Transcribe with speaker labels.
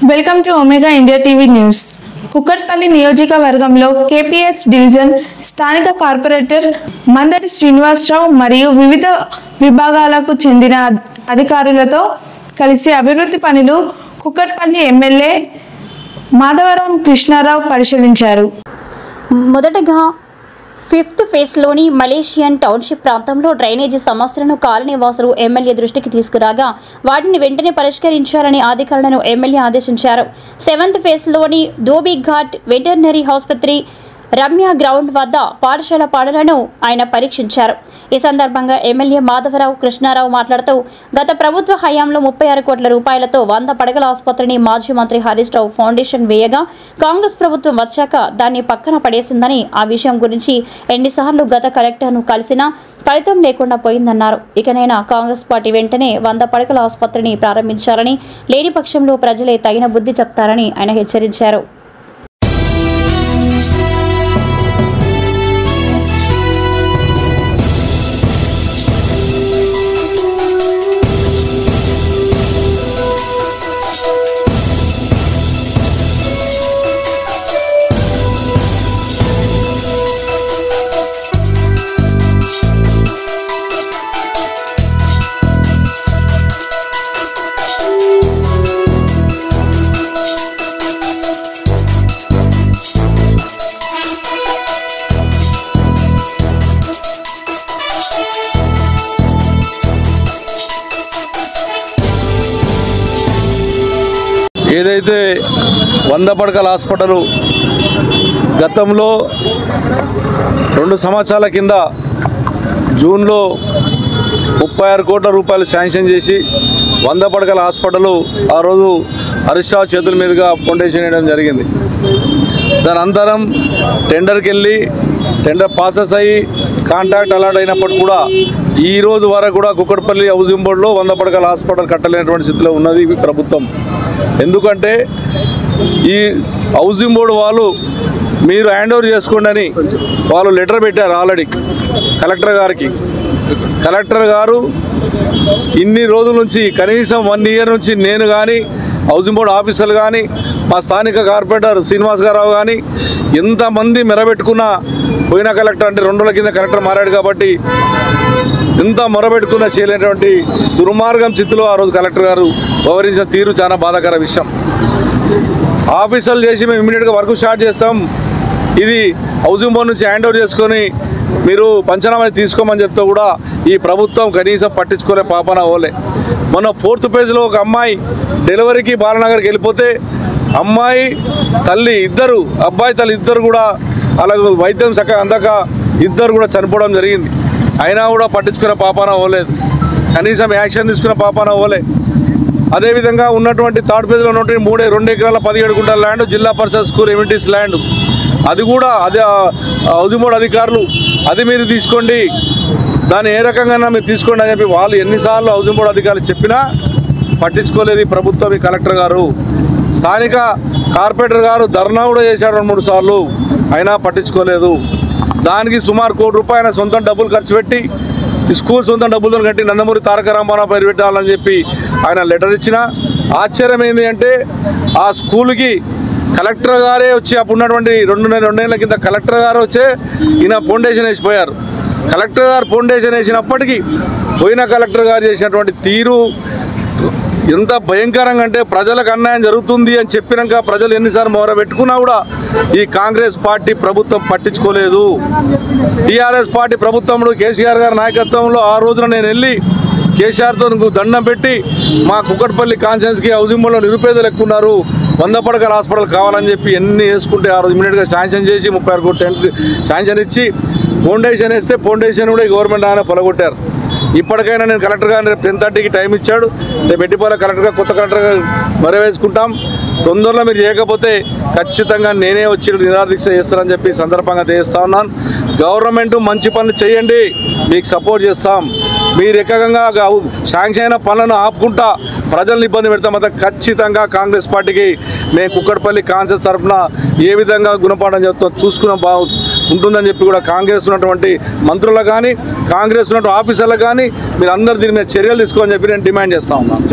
Speaker 1: Welcome to omega India TV news. Kukatpally నియోజకవర్గంలో KPH division స్థానిక corporator మందటి Srinivasarao మరియు వివిధ విభాగాలకు చెందిన అధికారులతో కలిసి అభివృద్ధి పనులు కుక్కట్పల్లి ఎమ్మెల్యే మాధవరం కృష్ణారావు పరిశీలించారు.
Speaker 2: మొదటగా 5th ఫేజ్లోని మలేషియన్ టౌన్షిప్ ప్రాంతంలో డ్రైనేజీ సమస్యలను కాలనీవాసులు ఎమ్మెల్యే దృష్టికి తీసుకురాగా వాటిని వెంటనే పరిష్కరించాలని అధికారులను ఎమ్మెల్యే ఆదేశించారు. 7th ఫేజ్లోని ధోబీఘాట్ వెటర్నరీ ఆసుపత్రి రమ్య గ్రౌండ్ వద్ద పాఠశాల పనులను ఆయన పరీక్షించారు. ఈ సందర్భంగా ఎమ్మెల్యే మాధవరావు కృష్ణారావు మాట్లాడుతూ గత ప్రభుత్వ హయాంలో 36 కోట్ల రూపాయలతో 100 పడగల ఆసుపత్రిని మాజీ మంత్రి హరీష్ రావు ఫౌండేషన్ వేయగా కాంగ్రెస్ ప్రభుత్వం వచ్చాక దాన్ని పక్కన పడేసిందని, ఆ విషయం గురించి ఎన్నిసార్లు గత కలెక్టర్ను కలిసినా ఫలితం లేకుండా పోయిందన్నారు. ఇకనైనా కాంగ్రెస్ పార్టీ వెంటనే 100 పడగల ఆసుపత్రిని ప్రారంభించాలని, లేని పక్షంలో ప్రజలే తగిన బుద్ధి చెప్తారని ఆయన హెచ్చరించారు.
Speaker 3: ఏదైతే 100 పడకల హాస్పిటల్ గతంలో 2 సంవత్సరాల కింద జూన్లో 36 కోట్ల రూపాయలు శాంక్షన్ చేసి 100 పడకల హాస్పిటల్ ఆ రోజు హరీష్ రావు చేతుల మీదుగా ఫౌండేషన్ వేయడం జరిగింది. దాని అంతరం టెండర్కి వెళ్ళి టెండర్ ప్రాసెస్ అయ్యి కాంట్రాక్ట్ అలాట్ అయినప్పటికీ కూడా ఈ రోజు వరకు కూడా కుక్కట్పల్లి హౌసింగ్ బోర్డులో 100 పడకల హాస్పిటల్ కట్టలేనటువంటి స్థితిలో ఉన్నది ప్రభుత్వం. ఎందుకంటే ఈ హౌసింగ్ బోర్డు వాళ్ళు మీరు హ్యాండ్ ఓవర్ చేసుకోండి అని వాళ్ళు లెటర్ పెట్టారు ఆల్రెడీ కలెక్టర్ గారికి. కలెక్టర్ గారు ఇన్ని రోజుల నుంచి కనీసం 1 ఇయర్ నుంచి నేను కానీ హౌసింగ్ బోర్డు ఆఫీసర్లు కానీ మా స్థానిక కార్పొరేటర్ శ్రీనివాసరావు కానీ ఎంతమంది మెరబెట్టుకున్నా పోయిన కలెక్టర్ అంటే 2 రోజుల కింద కలెక్టర్ మారాడు కాబట్టి ఎంత మొరబెట్టుకున్నా చేయలేనటువంటి దుర్మార్గం స్థితిలో ఆ రోజు కలెక్టర్ గారు వ్యవహరించిన తీరు చాలా బాధాకర విషయం. ఆఫీసర్లు చేసి మేము ఇమీడియట్గా వర్క్ స్టార్ట్ చేస్తాం, ఇది హౌసింగ్ బోర్డు నుంచి హ్యాండ్ ఓవర్ చేసుకొని మీరు పంచనామా తీసుకోమని చెప్తే కూడా ఈ ప్రభుత్వం కనీసం పట్టించుకోలే పాపన ఓలే. మొన్న 4th పేజ్లో ఒక అమ్మాయి డెలివరీకి బాలనగర్కి వెళ్ళిపోతే అమ్మాయి తల్లి ఇద్దరు, అబ్బాయి తల్లి ఇద్దరు కూడా అలాగే వైద్యం చక్కగా అందక ఇద్దరు కూడా చనిపోవడం జరిగింది. అయినా కూడా పట్టించుకునే పాపాన పోలేదు, కనీసం యాక్షన్ తీసుకునే పాపాన పోలే. అదేవిధంగా ఉన్నటువంటి 3rd పేజ్లో ఉన్నటువంటి 2 ఎకరాల 17 గుంటల ల్యాండ్ జిల్లా పరిషత్ స్కూల్ ఎమ్యూనిటీస్ ల్యాండ్, అది కూడా అదే హౌసింగ్ బోర్డు అధికారులు అది మీరు తీసుకోండి, దాన్ని ఏ రకంగా మీరు తీసుకోండి అని చెప్పి వాళ్ళు ఎన్నిసార్లు హౌసింగ్ బోర్డు అధికారులు చెప్పినా పట్టించుకోలేదు ఈ ప్రభుత్వం, ఈ కలెక్టర్ గారు. స్థానిక కార్పొరేటర్ గారు ధర్నా కూడా చేశాడు 2-3 సార్లు, అయినా పట్టించుకోలేదు. దానికి సుమారు 1 కోటి రూపాయల సొంతం డబ్బులు ఖర్చు పెట్టి ఈ స్కూల్ సొంతం డబ్బులతో కట్టి నందమూరి తారక రామారావు పేరు పెట్టాలని చెప్పి ఆయన లెటర్ ఇచ్చిన. ఆశ్చర్యం ఏంటి అంటే ఆ స్కూల్కి కలెక్టర్ గారే వచ్చి అప్పుడు ఉన్నటువంటి 2 నెలల కింద కలెక్టర్ గారు వచ్చే ఈయన ఫౌండేషన్ వేసిపోయారు. కలెక్టర్ గారు ఫౌండేషన్ వేసినప్పటికీ పోయిన కలెక్టర్ గారు చేసినటువంటి తీరు ఎంత భయంకరంగా అంటే ప్రజలకు అన్యాయం జరుగుతుంది అని చెప్పినాక ప్రజలు ఎన్నిసార్లు మొర పెట్టుకున్నా కూడా ఈ కాంగ్రెస్ పార్టీ ప్రభుత్వం పట్టించుకోలేదు. టీఆర్ఎస్ పార్టీ ప్రభుత్వంలో కేసీఆర్ గారి నాయకత్వంలో ఆ రోజున నేను వెళ్ళి కేసీఆర్తో దండం పెట్టి మా కుక్కట్పల్లి కాన్స్టిట్యున్సీకి హౌసింగ్ బోర్డులో నిరుపేదలు ఎక్కువ ఉన్నారు, 100 పడకల హాస్పిటల్ కావాలని చెప్పి ఎన్ని వేసుకుంటే ఆ రోజు ఇమీడియట్గా శాంక్షన్ చేసి 36 కోట్లు శాంక్షన్ ఇచ్చి ఫౌండేషన్ వేస్తే ఫౌండేషన్ కూడా గవర్నమెంట్ ఆయన పొలగొట్టారు. ఇప్పటికైనా నేను కలెక్టర్ గారిని రేపు 10:30కి టైం ఇచ్చాడు, రేపు ఎట్టిపోలే కలెక్టర్గా కొత్త కలెక్టర్గా మరవేసుకుంటాం. తొందరలో మీరు చేయకపోతే ఖచ్చితంగా నేనే వచ్చి నిరాదీక్ష చేస్తానని చెప్పి సందర్భంగా తెలియజేస్తా ఉన్నాను. గవర్నమెంట్ మంచి పనులు చేయండి, మీకు సపోర్ట్ చేస్తాం. మీరు ఏకంగా శాంక్షన్ అయిన పనులను ఆపుకుంటా ప్రజలను ఇబ్బంది పెడతాం. ఖచ్చితంగా కాంగ్రెస్ పార్టీకి మేము కుక్కట్పల్లి కాన్సెస్ తరఫున ఏ విధంగా గుణపాఠం చెప్తాం చూసుకున్న ఉంటుందని చెప్పి కూడా కాంగ్రెస్ ఉన్నటువంటి మంత్రులకు కానీ కాంగ్రెస్ ఉన్నటువంటి ఆఫీసర్లకు కానీ మీరు అందరూ దీని మీద చర్యలు తీసుకోవాలని చెప్పి నేను డిమాండ్ చేస్తా ఉన్నాను.